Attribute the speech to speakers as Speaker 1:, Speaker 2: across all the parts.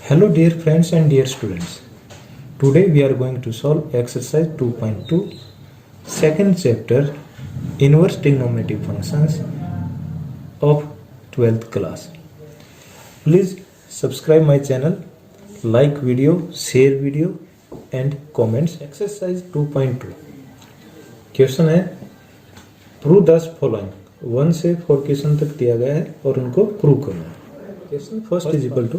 Speaker 1: Hello dear friends and dear students. Today we are going to solve exercise 2.2 second chapter inverse trigonometric functions of 12th class. Please subscribe my channel, like video, share video and comments. Exercise 2.2 question है prove the following 1 से 4 question तक दिया गया है और उनको prove करना है. Question first is equal to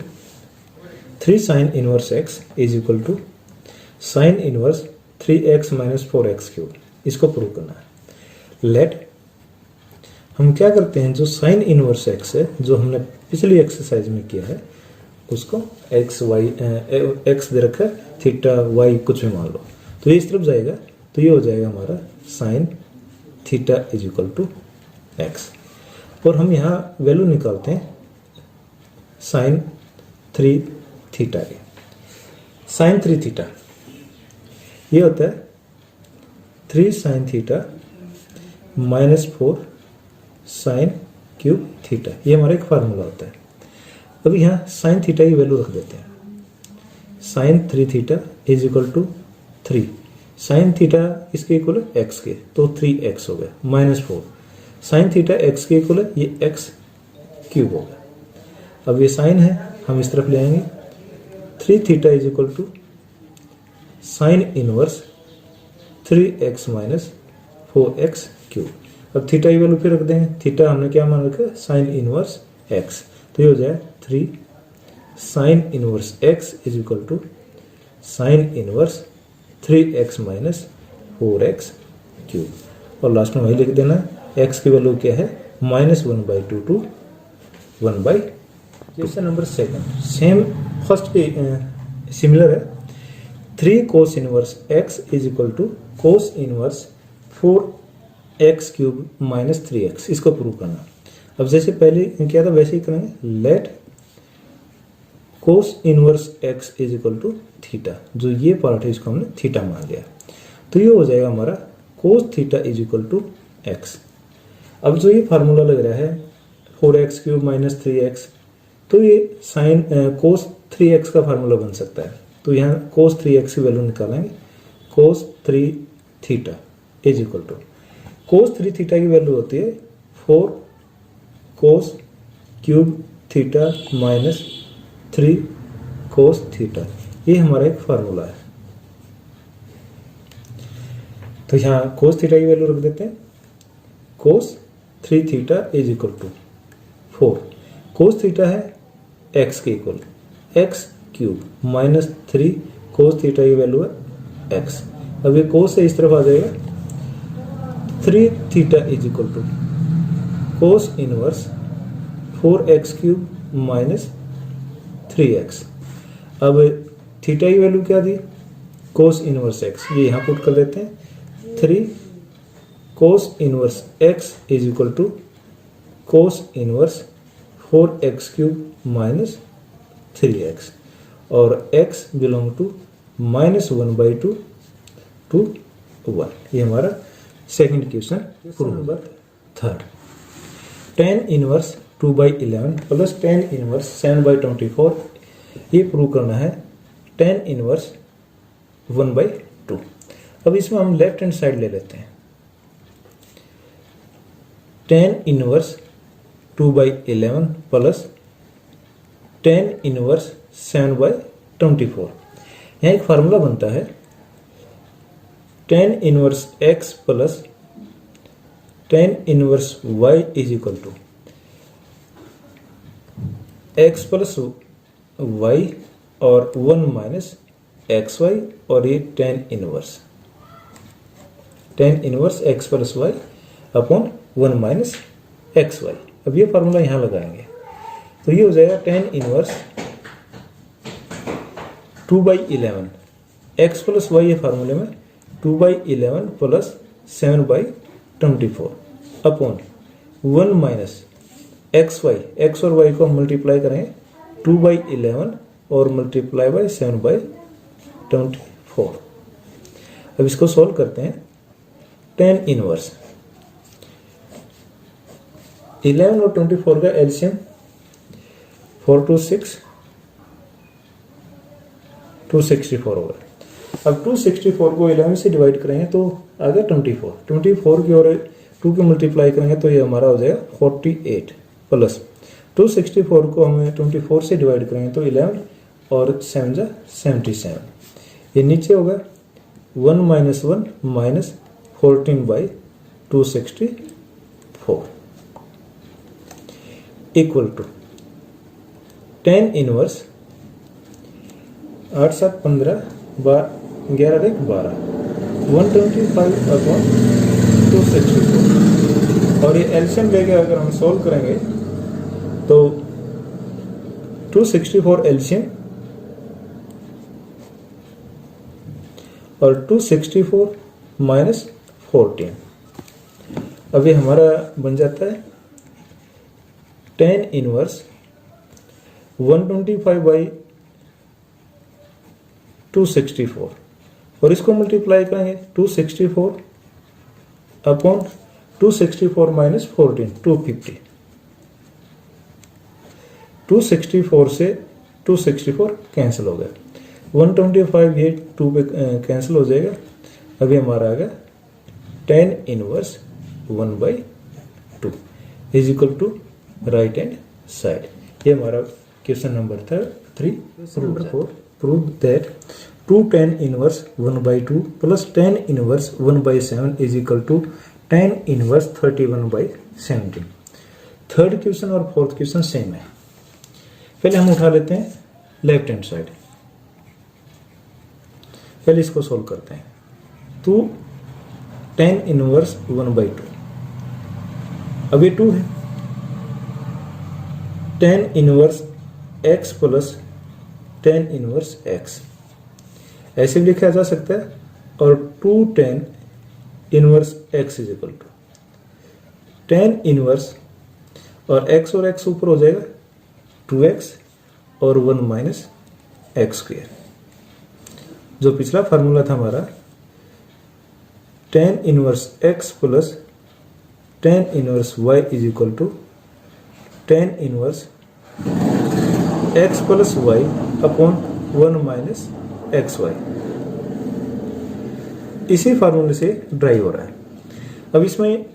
Speaker 1: 3 sin inverse x is equal to sin inverse 3x minus 4x cube. इसको प्रूव करना है. लेट हम क्या करते हैं, जो sin इनवर्स x है जो हमने पिछली एक्सरसाइज में किया है उसको x y x दे रखा है, थीटा y कुछ भी मान लो तो ये इस तरफ जाएगा तो ये हो जाएगा हमारा sin theta is equal to x. और हम यहाँ वैल्यू निकालते हैं sin 3 थीटा के. साइन 3 थीटा ये होता है 3 sine theta minus 4 sine cube theta. ये हमारा एक फार्मूला होता है. अभी यहाँ साइन थीटा की वैल्यू रख देते हैं. Sine 3 theta is equal to 3. Sine theta इसके इक्वल है एक्स के तो 3x हो गया माइनस 4. साइन थीटा एक्स के इक्वल है ये एक्स क्यूब हो गया. अब ये साइन है हम इस तरफ ले आएंगे 3 theta is equal to sine inverse 3x minus 4x cube. अब थीटा की वैल्यू फिर रख देंगे. थीटा हमने क्या मान रखा है साइन इनवर्स x तो ये हो जाए 3 sine inverse x is equal to sine inverse 3x minus 4x cube. और लास्ट में वही लिख देना x की वैल्यू क्या है -1/2 to 1/2. Question number 7 same first के सिमिलर है. 3 cos inverse x is equal to cos inverse 4x cube minus 3x. इसको प्रूव करना. अब जैसे पहले क्या था वैसे ही करेंगे. Let cos inverse x is equal to theta. जो ये पार्ट है इसको हमने थीटा मान लिया तो ये हो जाएगा हमारा cos theta is equal to x. अब जो ये फार्मूला लग रहा है 4x क्यूब माइनस 3x तो ये साइन कोस 3x का फार्मूला बन सकता है. तो यहाँ कोस 3x की वैल्यू निकालेंगे. Cos 3 theta is equal to cos 3 theta की वैल्यू होती है 4 cos cube theta minus 3 cos theta. ये हमारा एक फार्मूला है. तो यहाँ कोस थीटा की वैल्यू रख देते हैं. Cos 3 theta is equal to 4 cos theta है x के equal x cube minus 3 cos theta की वैल्यू है x. अब ये कोस से इस तरफ आ जाएगा 3 theta is equal to cos inverse 4x cube minus 3x. अब थीटा की वैल्यू क्या दी कोस इनवर्स x. ये यहाँ पुट कर देते हैं 3 cos inverse x is equal to cos inverse 4x cube minus 3x और x बिलोंग टू -1/2 टू 1. ये हमारा second question. Number 3 tan inverse 2/11 plus tan inverse 7/24. ये प्रूव करना है tan इनवर्स 1/2. अब इसमें हम लेफ्ट हैंड साइड ले लेते हैं. tan inverse 2/11 plus tan inverse 7/24. यहाँ एक फार्मूला बनता है tan inverse x plus tan inverse y is equal to x plus y और 1 माइनस xy और ये tan inverse x plus y upon 1 minus xy. अब ये फार्मूला यहाँ लगाएंगे तो ये हो जाएगा tan inverse 2/11 x plus y. ये फार्मूले में 2/11 plus 7/24 upon 1 minus xy. x और y को हम मल्टीप्लाई करेंगे 2/11 और मल्टीप्लाई बाई 7/24. अब इसको सॉल्व करते हैं. tan इनवर्स 11 और 24 का एलसीएम 4 to 6 264 होगा। अब 264 को 11 से डिवाइड करेंगे तो आ गया 24। 24 की और 2 की मल्टीप्लाई करेंगे तो ये हमारा हो जाएगा 48 प्लस 264 को हमें 24 से डिवाइड करेंगे तो 11 और 7 जा 77। ये नीचे होगा 1 minus 1 minus 14/264 equal to 10 inverse 8 7 15 11 1 12 125/264 और ये एलसीएम लेके अगर हम सॉल्व करेंगे तो 264 एलसीएम और 264 माइनस 14 अभी हमारा बन जाता है 10 इनवर्स 125/264 और इसको मल्टीप्लाई करेंगे 264 अपॉन 264 माइनस 14 250। 264 से 264 कैंसिल हो गया 125 ये 2 पे कैंसिल हो जाएगा। अभी हमारा आ गया 10 inverse 1/2 is equal to right hand side. ये हमारा क्वेश्चन नंबर था 3। नंबर 4 prove that 2 10 inverse 1/2 plus 10 inverse 1/7 is equal to 10 inverse 31/17। Third question और फोर्थ क्वेश्चन सेम है। पहले हम उठा लेते हैं लेफ्ट हैंड साइड। पहले इसको सोल्व करते हैं। तो 10 इनवर्स 1/2 अभी 2 है 10 inverse x plus 10 inverse x ऐसे भी लिखा जा सकता है और 2 10 inverse x is equal to 10 inverse और x और x ऊपर हो जाएगा 2x और 1 माइनस एक्स स्क्वायर। जो पिछला फार्मूला था हमारा 10 inverse x plus 10 inverse y is equal to 10 inverse x plus y upon 1 minus x y. इसी फार्मूले से ड्राइव हो रहा है। अब इसमें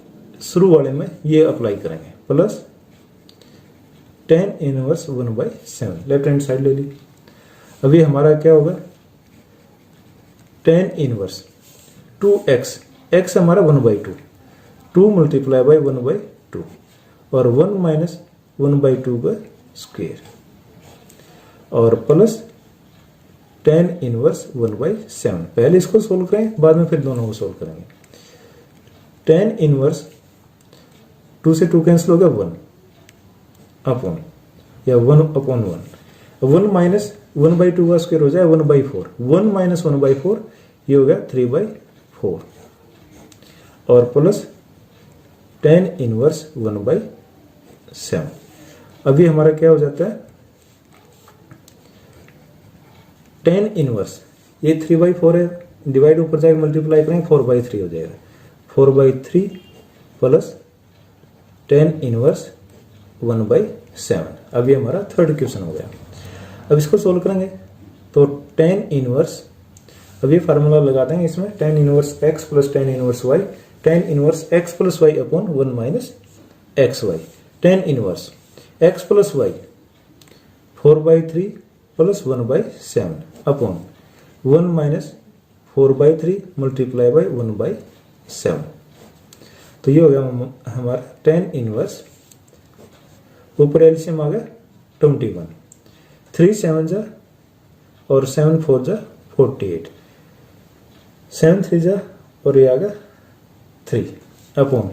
Speaker 1: शुरू वाले में ये अप्लाई करेंगे plus 10 inverse 1/7 left hand side ले ली। अभी हमारा क्या होगा 10 इनवर्स 2x x हमारा 1/2 2 मल्टीप्लाई बाई 1/2 और 1 माइनस 1/2 का स्क्वायर और प्लस 10 इनवर्स 1/7। पहले इसको सोल्व करें बाद में फिर दोनों को सोल्व करेंगे। 10 इनवर्स 2 से 2 कैंसिल हो गया 1 अपॉन या 1 अपॉन 1 माइनस 1/2 का स्क्वायर हो जाए 1/4 1 माइनस 1/4 ये हो गया 3/4 और प्लस 10 इनवर्स 1/7। अभी हमारा क्या हो जाता है 10 इनवर्स ये 3/4 है डिवाइड ऊपर जाएगा मल्टीप्लाई करेंगे 4/3 हो जाएगा 4/3 प्लस 10 इनवर्स 1/7। अभी हमारा थर्ड क्वेश्चन हो गया। अब इसको सोल्व करेंगे तो 10 इनवर्स अभी फार्मूला लगा देंगे इसमें 10 inverse x plus 10 inverse y 10 inverse x plus y upon 1 minus x y 10 inverse x plus y 4/3 plus 1/7 upon 1 minus 4/3 multiply by 1/7। तो ये हो गया हमारा 10 इनवर्स ऊपर एलसीएम आ गया 21 3 7 जा और 7 4 जा 48 7 3 जा और ये आ गया 3 अपॉन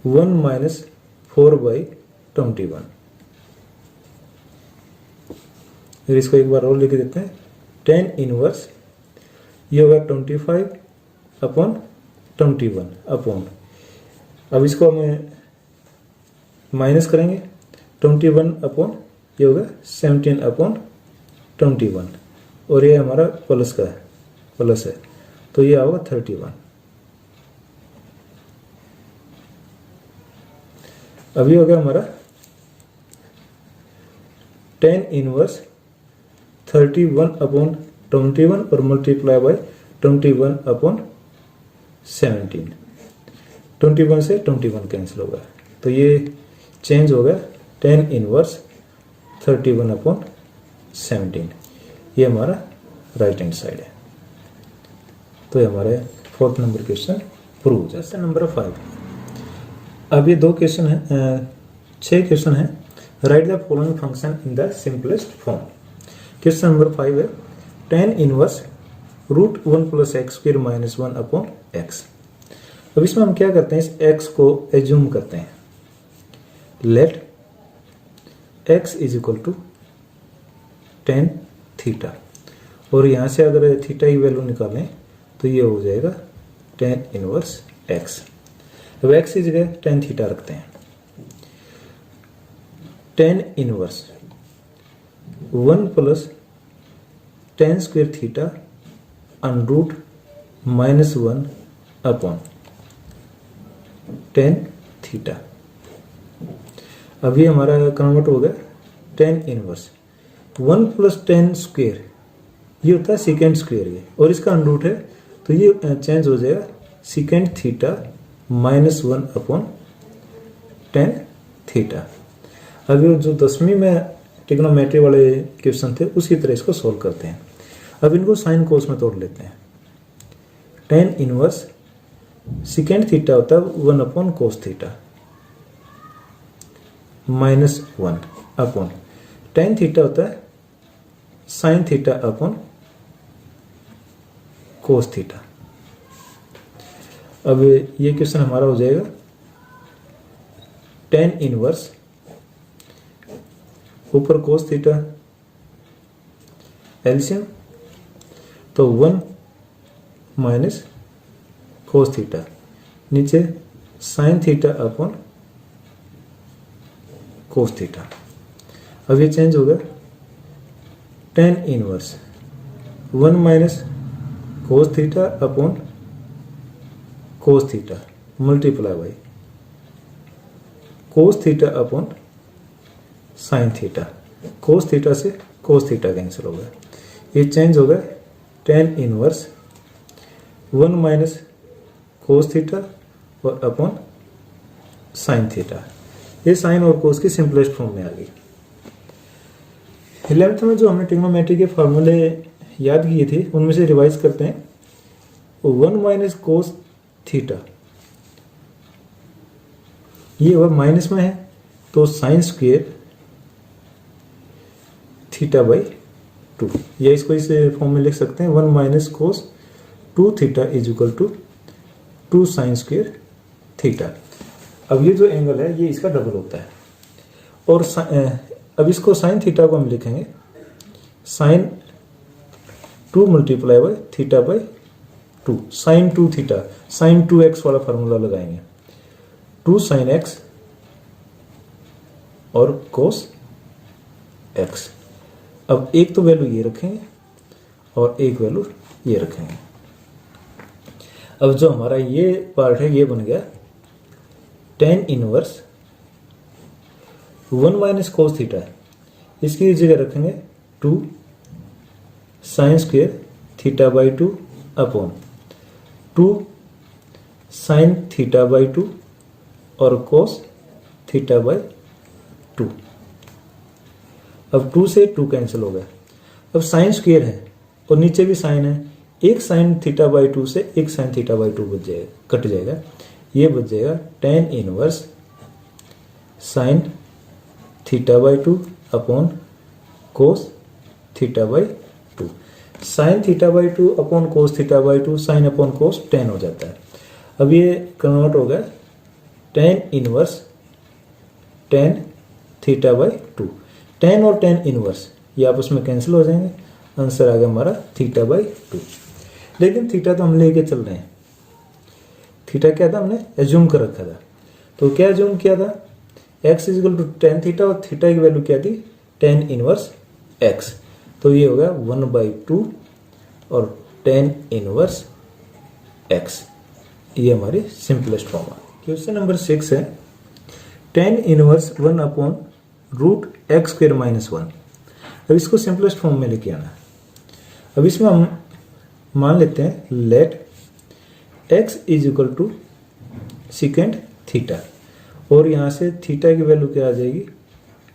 Speaker 1: 1 माइनस 4/21। फिर इसको एक बार और लिख देते हैं 10 इनवर्स ये होगा 25 अपॉन 21 अपॉन अब इसको हमें माइनस करेंगे 21 अपॉन ये होगा 17 अपॉन 21 और ये हमारा प्लस का है प्लस है तो ये होगा 31। अभी हो गया हमारा 10 इनवर्स 31 अपॉन 21 और मल्टीप्लाई बाय 21/17। 21 से 21 कैंसिल होगा, तो ये चेंज होगा tan इनवर्स 31/17। ये हमारा राइट हैंड साइड है। तो ये हमारे 4th नंबर क्वेश्चन प्रूव हो जाए। Question number 5। अब ये 2 क्वेश्चन है, 6 क्वेश्चन है। Right the following function in the simplest form. Question number 5 है tan इनवर्स √1 + x² - 1/x। अब इसमें हम क्या करते हैं, इस x को एज्यूम करते हैं। लेट x = tan थीटा, और यहां से अगर थीटा की वैल्यू निकालें तो ये हो जाएगा tan इनवर्स x। अब x की जगह tan थीटा रखते हैं। tan inverse 1 + tan² theta √-1/tan theta. अब ये हमारा कन्वर्ट हो गया tan इनवर्स 1 + tan², ये होता है सेकेंड स्क्वायर ये, और इसका अंडरूट है, तो ये चेंज हो जाएगा सेकेंड थीटा -1/tan थीटा। अब ये जो 10वीं में ट्रिग्नोमेट्री वाले क्वेश्चन थे उसी तरह इसको सोल्व करते हैं। अब इनको साइन कोस में तोड़ लेते हैं। tan इनवर्स सेकेंड थीटा होता है 1/cos थीटा -1/, tan थीटा होता है sin थीटा cos थीटा। अब ये क्वेश्चन हमारा हो जाएगा tan इनवर्स ऊपर cos थीटा एलसीएम, तो 1 - cos थीटा, नीचे sin थीटा cos थीटा। अब ये चेंज होगा tan inverse 1 - cos theta cos theta multiply by cos theta sin theta. cos theta से cos थीटा कैंसिल होगा, ये चेंज होगा tan इनवर्स 1 - cos थीटा और sin थीटा। ये sin और cos की सिंपलेस्ट फॉर्म में आ गई। 11th में जो हमने ट्रिग्नोमेट्री के फार्मूले याद किए थे उनमें से रिवाइज करते हैं। 1 - cos थीटा, ये और माइनस में है तो sin² थीटा बाई 2, या इसको इस फॉर्म में लिख सकते हैं 1 - cos 2 थीटा = 2 sin² थीटा। अब ये जो एंगल है ये इसका डबल होता है, और अब इसको sin थीटा को हम लिखेंगे sin 2 multiply by theta by 2, sin 2 theta, sin 2x वाला फार्मूला लगाएंगे, 2 sin x और cos x। अब एक तो वैल्यू ये रखेंगे और एक वैल्यू ये रखेंगे। अब जो हमारा ये पार्ट है ये बन गया tan इनवर्स 1 - cos थीटा, इसकी जगह रखेंगे 2 sin² theta by 2 upon 2 sin theta by 2 और cos थीटा बाई 2। अब 2 से 2 कैंसिल हो गया। अब sin² है और नीचे भी sin है, एक sin थीटा बाई 2 से एक sin थीटा बाई 2 बच जाएगा, कट जाएगा, ये बच जाएगा tan inverse sin theta by 2 upon cos theta by 2। sin theta by 2 upon cos theta by 2 sin upon cos tan हो जाता है। अब ये कन्वर्ट हो गया tan inverse tan theta by 2। tan और tan इनवर्स ये आपस में कैंसिल हो जाएंगे, आंसर आ गया हमारा थीटा बाई 2। लेकिन थीटा तो हम लेके चल रहे हैं, थीटा क्या था हमने एज्यूम कर रखा था, तो क्या एज्यूम किया था x = tan थीटा और थीटा की वैल्यू क्या थी tan इनवर्स x, तो ये होगा 1/2 और tan इनवर्स x। ये हमारी सिंपलेस्ट फॉर्म है। क्वेश्चन नंबर 6 है tan इनवर्स 1/√x² - 1। अब इसको सिंपलेस्ट फॉर्म में लेके आना। अब इसमें हम मान लेते हैं let x is equal to second theta, और यहाँ से थीटा की वैल्यू क्या आ जाएगी,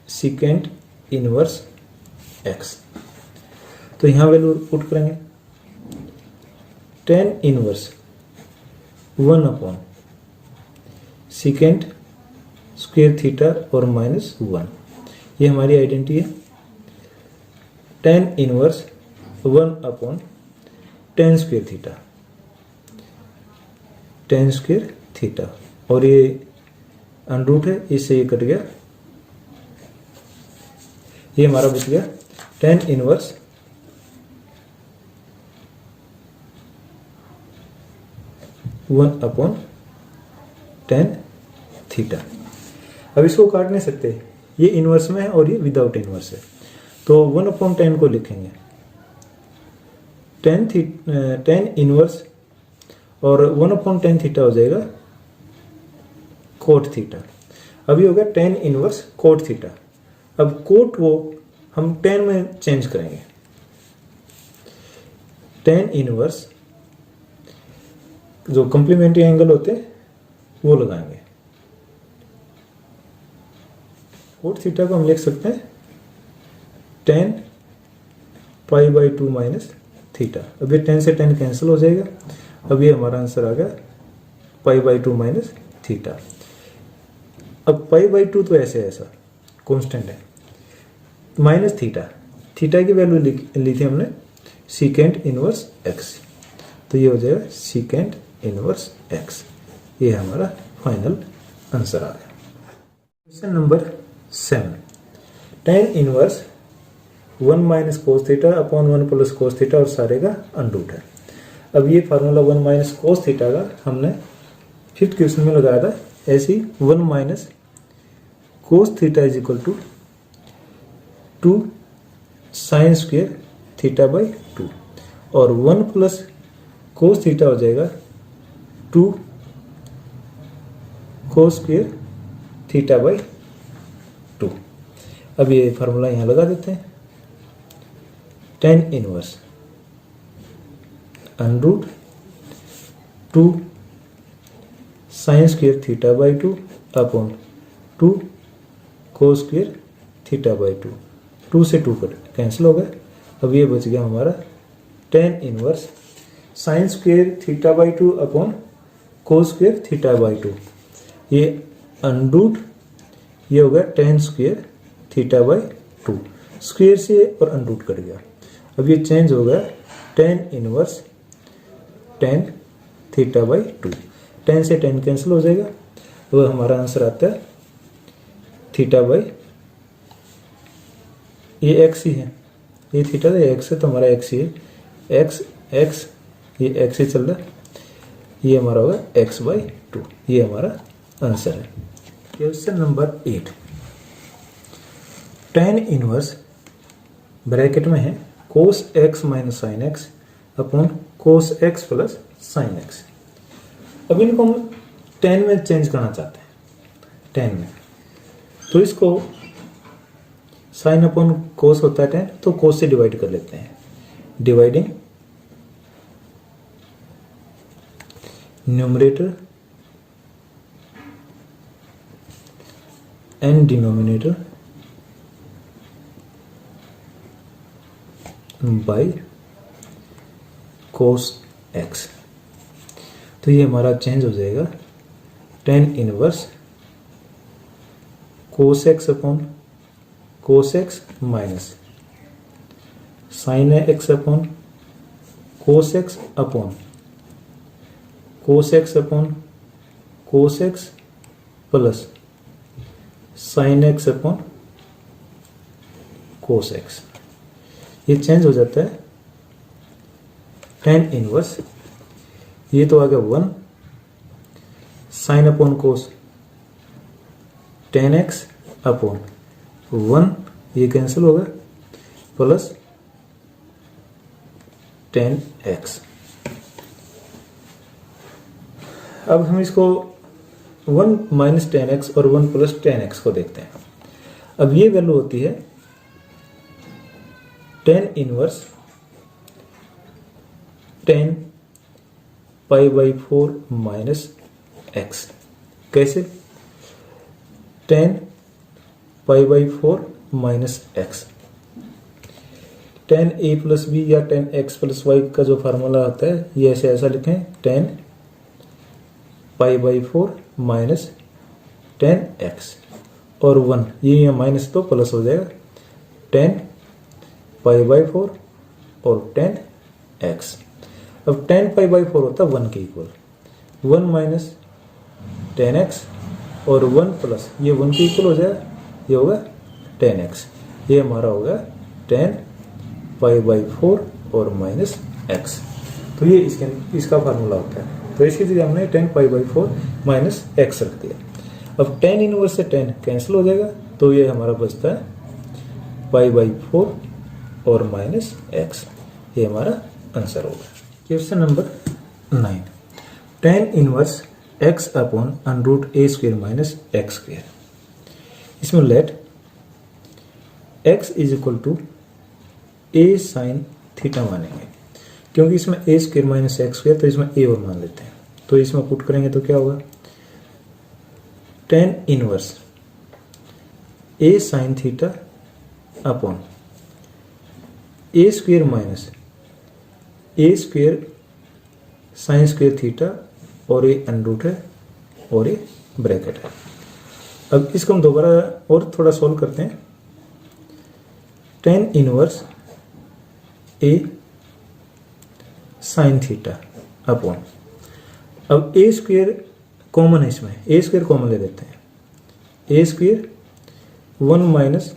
Speaker 1: सेकेंड इनवर्स x। तो यहाँ वैल्यू पुट करेंगे, tan inverse 1 upon second square theta और -1, ये हमारी आइडेंटिटी है। Tan inverse 1 upon ten square theta, ten square theta, और ये अनरूट है, इससे ये कट गया, ये हमारा बच गया tan inverse 1 upon tan theta. अब इसको काट नहीं सकते, ये इनवर्स में है और ये विदाउट इनवर्स है, तो 1 अपॉन टेन को लिखेंगे टेन इनवर्स, और 1 अपॉन टेन थीटा हो जाएगा कोट थीटा। अभी हो गया टेन इनवर्स कोट थीटा। अब कोट वो हम टेन में चेंज करेंगे, टेन इनवर्स जो कंप्लीमेंट्री एंगल होते हैं वो लगाएंगे। कोट थीटा को हम लिख सकते हैं ten pi by 2 minus theta. अब ये 10 से 10 कैंसिल हो जाएगा। अब ये हमारा आंसर आ गया पाई बाई 2 माइनस थीटा। अब पाई बाई 2 तो ऐसे ऐसा कांस्टेंट है, माइनस थीटा, थीटा की वैल्यू ली थी हमने सीकेंट इनवर्स एक्स, तो ये हो जाएगा सीकेंट इनवर्स एक्स। ये हमारा फाइनल आंसर आ गया। Question number 7, tan inverse 1 minus cos theta upon 1 plus cos theta और सारे का अंडरूट है। अब ये फार्मूला 1 माइनस कोस थीटा का हमने फिफ्थ क्वेश्चन में लगाया था, ऐसे ही 1 minus cos theta is equal to 2 sine square theta by 2, और 1 प्लस कोस थीटा हो जाएगा 2 कोस स्क्वेयर थीटा बाई 2। अब ये फार्मूला यहाँ लगा देते हैं, tan inverse under root 2 sine square theta by 2 upon 2 cos square theta by 2, 2 से 2 कट कैंसिल हो गया। अब ये बच गया हमारा tan inverse sine square theta by 2 upon cos square theta by 2, ये अंडरूट, ये हो गया ten square theta by 2, square से और अंडरूट कट गया। अब ये चेंज हो गया tan inverse tan theta by 2, 10 से 10 कैंसिल हो जाएगा। तो हमारा आंसर आता है थीटा बाई, ये एक्स ही है, ये थीटा है, एक्स है, तो हमारा एक्स ही है, एक्स एक्स, ये एक्स ही चल रहा है, ये हमारा होगा एक्स बाई 2। ये हमारा आंसर है। Question number 8, tan inverse bracket में है cos x minus sine x upon cos x plus sine x. अब इनको हम 10 में चेंज करना चाहते हैं, 10 में, तो इसको साइन अपॉन कोस होता है 10, तो कोस से डिवाइड कर लेते हैं, dividing numerator and denominator by cos x. तो ये हमारा चेंज हो जाएगा tan inverse cos x upon cos x minus sine x upon cos x upon cos x upon cos x plus sine x upon cos x. ये change हो जाता है tan inverse, ये तो आ गया 1 साइन अपॉन कोस ten x upon 1, ये cancel होगा, plus ten x. अब हम इसको 1 माइनस टेन एक्स और 1 प्लस टेन एक्स को देखते हैं। अब ये वैल्यू होती है टेन इनवर्स 10 π/4 माइनस एक्स। कैसे? 10 π/4 minus x. 10a plus B या 10x प्लस वाई का जो फार्मूला आता है ये ऐसा लिखें 10 π/4 माइनस 10x और 1, ये माइनस तो प्लस हो जाएगा 10 π/4 और 10x। अब 10 π/4 होता है 1 के इक्वल, 1 माइनस 10x और 1 प्लस ये 1 के इक्वल हो जाएगा, ये होगा 10x। ये हमारा होगा 10 π/4 और माइनस x। तो ये इसका फार्मूला होता है। तो इसकी जगह हमने 10 π/4 माइनस x रख दिया। अब 10 इनवर्स से 10 कैंसिल हो जाएगा, तो ये हमारा बचता है π/4 और माइनस x। ये हमारा आंसर होगा। Question number 9, 10 inverse x upon √a² minus x²। इसमें let x is equal to a sine theta मानेंगे, क्योंकि इसमें a² माइनस x² तो इसमें a और मान लेते हैं। तो इसमें पुट करेंगे तो क्या होगा 10 inverse a sine theta upon a² minus a² sine theta और ये √ है और ये ब्रैकेट है। अब इसको हम दोबारा और थोड़ा सोल्व करते हैं। 10 inverse a sine theta upon, अब a² कॉमन है, इसमें a² कॉमन ले लेते हैं, a² 1 माइनस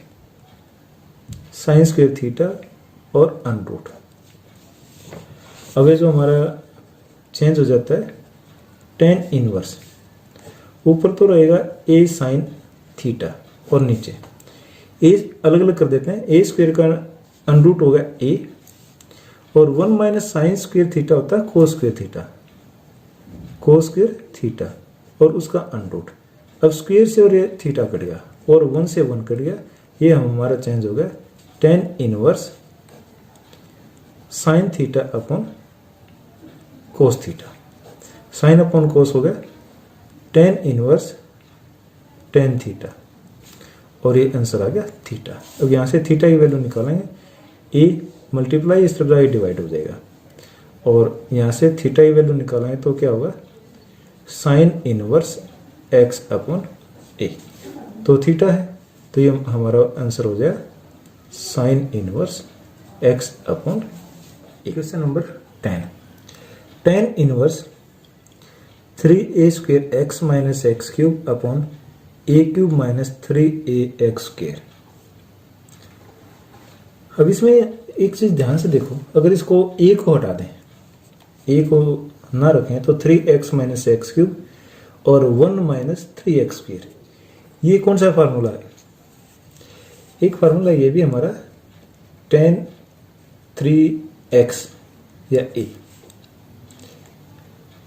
Speaker 1: साइन² थीटा और √ अब ये जो हमारा चेंज हो जाता है 10 इनवर्स, ऊपर तो रहेगा a साइन थीटा और नीचे a अलग अलग कर देते हैं, a² का √ होगा a और 1 माइनस साइन² थीटा होता है cos² थीटा और उसका √ अब स्क्वायर से और ये थीटा कट गया और 1 से 1 कट गया, ये हमारा चेंज हो गया 10 inverse sine theta upon cos theta. Sine upon कोस हो गया 10 इनवर्स tan थीटा और ये आंसर आ गया थीटा। अब यहाँ से थीटा की वैल्यू निकालेंगे, a मल्टीप्लाई इस तरफ जाके डिवाइड हो जाएगा और यहाँ से थीटा की वैल्यू निकालेंगे तो क्या होगा sign inverse x upon a। तो थीटा है तो ये हमारा आंसर हो जाएगा sign inverse x upon a। Question number 10, 10 inverse 3a² x minus x³ upon a³ minus 3ax²। अब इसमें एक चीज ध्यान से देखो, अगर इसको a को हटा दें, a को ना रखें तो 3x माइनस x³ और 1 माइनस 3x², ये कौन सा फार्मूला है? एक फार्मूला ये भी हमारा tan 3x या a,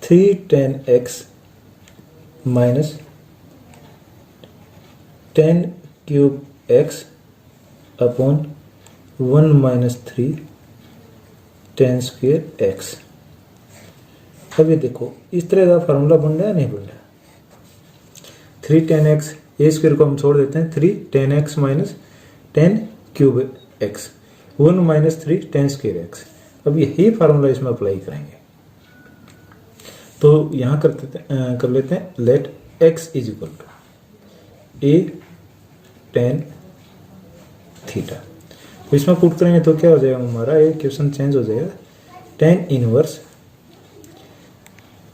Speaker 1: 3 tan x minus tan³ x upon 1 minus 3 tan² x। अब ये देखो इस तरह का फार्मूला बन रहा है नहीं बन रहा? 3 tan x, a² को हम छोड़ देते हैं, 3 tan x minus tan³ x, 1 minus 3 tan² x। अब यही फार्मूला इसमें अप्लाई करेंगे तो यहां कर लेते हैं let x is equal to a tan theta. तो इसमें पुट करेंगे तो क्या हो जाएगा हमारा, ये क्वेश्चन चेंज हो जाएगा tan इनवर्स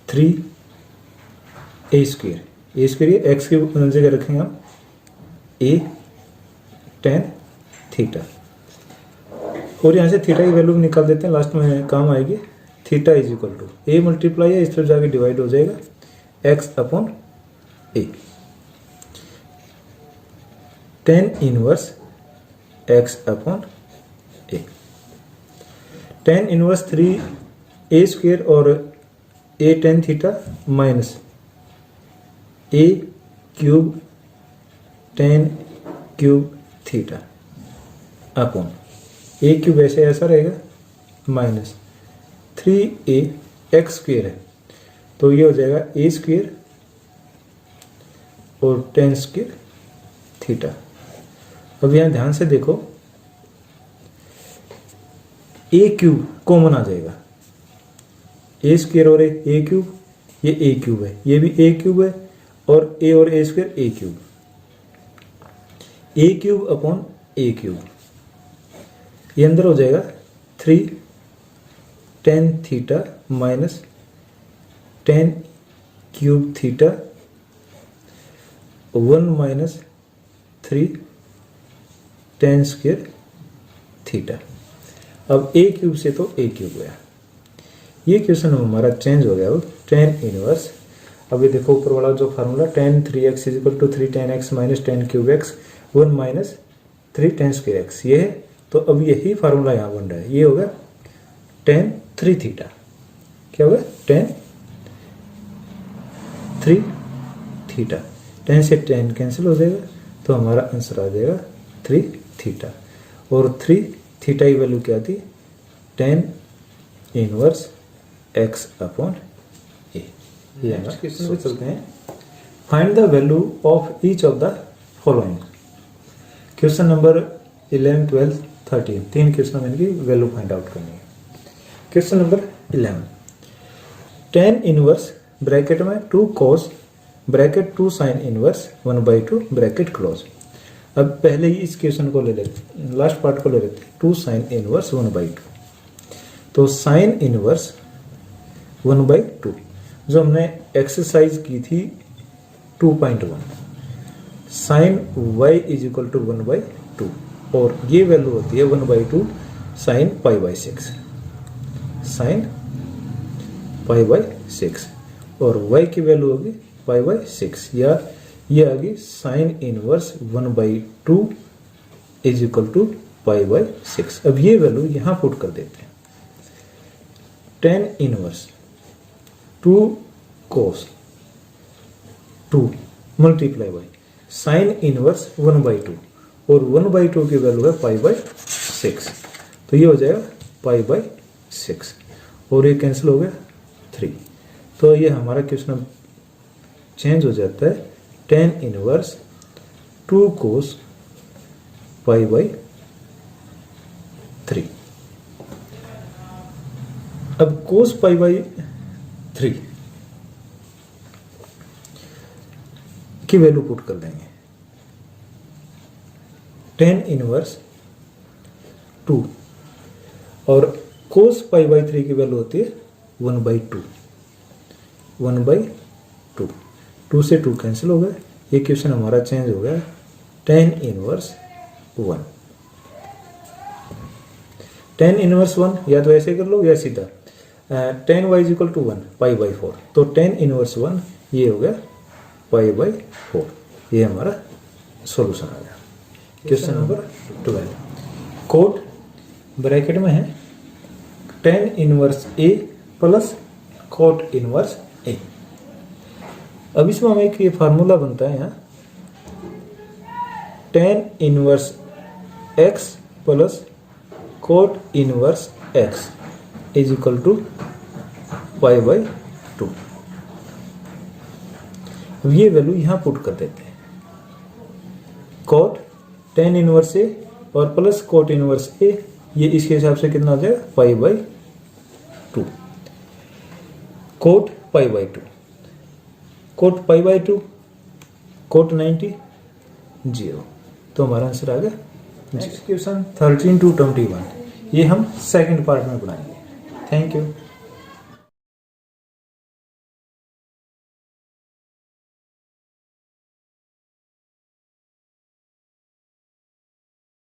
Speaker 1: 3a² ये x की जगह रखेंगे हम a tan थीटा और यहाँ से थीटा की वैल्यू निकाल देते हैं, लास्ट में काम आएगी theta is equal to a multiply है, इस तरफ जाके डिवाइड हो जाएगा x upon a। tan inverse x upon a, tan inverse 3a² और a tan theta minus a³ tan³ theta upon a³ ऐसे ऐसा रहेगा माइनस 3ax स्क्वेयर है, तो ये हो जाएगा a स्क्वेयर और tan स्क्वेयर थीटा। अब यहाँ ध्यान से देखो, a क्यूब कॉमन आ जाएगा, a स्क्वेयर और a क्यूब, ये a क्यूब है, ये भी a क्यूब है, और a और a square a cube, a cube upon a cube, ये अंदर हो जाएगा 3 tan theta minus tan cube theta 1 minus 3 tan square theta. अब a क्यूब से तो a क्यूब गया, ये क्वेश्चन हमारा चेंज हो गया। अब tan इनवर्स, अभी देखो ऊपर वाला जो formula tan 3x is equal to 3 tan x minus tan cube x 1 minus 3 tan square x, ये है। तो अब यही फार्मूला यहाँ बन रहा है, ये होगा tan 3 थीटा, क्या होगा tan 3 थीटा, tan से tan कैंसिल हो जाएगा, तो हमारा आंसर आ जाएगा 3 थीटा। और 3 थीटा की वैल्यू क्या थी, tan inverse x upon a। Next question पे चलते हैं, find the value of each of the following. Question number 11, 12, 13, तीन क्वेश्चन में इनकी वैल्यू फाइंड आउट करनी है। Question number 11, tan inverse bracket में 2 cos bracket 2 sin inverse 1/2 bracket close. अब पहले ही इस क्वेश्चन को ले लेते, लास्ट पार्ट को ले लेते, 2 sin इनवर्स 1/2। तो sin इनवर्स 1/2 जो हमने एक्सरसाइज की थी 2.1, sin y is equal to 1/2, और ये वैल्यू होती है 1/2 sin π/6, sin π/6, और y की वैल्यू होगी π/6, या ये आ गई sin inverse 1/2 is equal to π/6। अब ये वैल्यू यहां पुट कर देते हैं, tan inverse 2 cos 2 multiply by sin inverse 1/2, और 1/2 की वैल्यू है π/6, तो ये हो जाएगा π/6, और ये कैंसिल हो गया 3। तो ये हमारा क्वेश्चन चेंज हो जाता है, tan इनवर्स 2 cos π/3। अब cos π/3 की वैल्यू पुट कर देंगे, tan इनवर्स 2, और cos π/3 की वैल्यू होती है 1/2, 1/2, 2 से 2 कैंसिल हो गया, ये क्वेश्चन हमारा चेंज हो गया, tan इनवर्स 1। tan इनवर्स 1 या तो ऐसे कर लो या सीधा, tan y is equal to 1 π/4, तो tan इनवर्स 1 ये हो गया π/4, ये हमारा सॉल्यूशन आ गया। क्वेश्चन नंबर 12, कोट ब्रैकेट में है tan inverse a plus cot inverse a। अब इसमें हमें एक ये फार्मूला बनता है यहाँ, tan inverse x plus cot inverse x is equal to π/2। अब ये वैल्यू यहां पुट कर देते हैं, कोट tan इनवर्स a और प्लस कोट इनवर्स a, ये इसके हिसाब से कितना हो जाएगा π/2, कोट π/2, कोट π/2, कोट 90 0, तो हमारा आंसर आ गया। नेक्स्ट क्वेश्चन 13 to 21, ये हम सेकंड पार्ट में बनाएंगे। Thank you.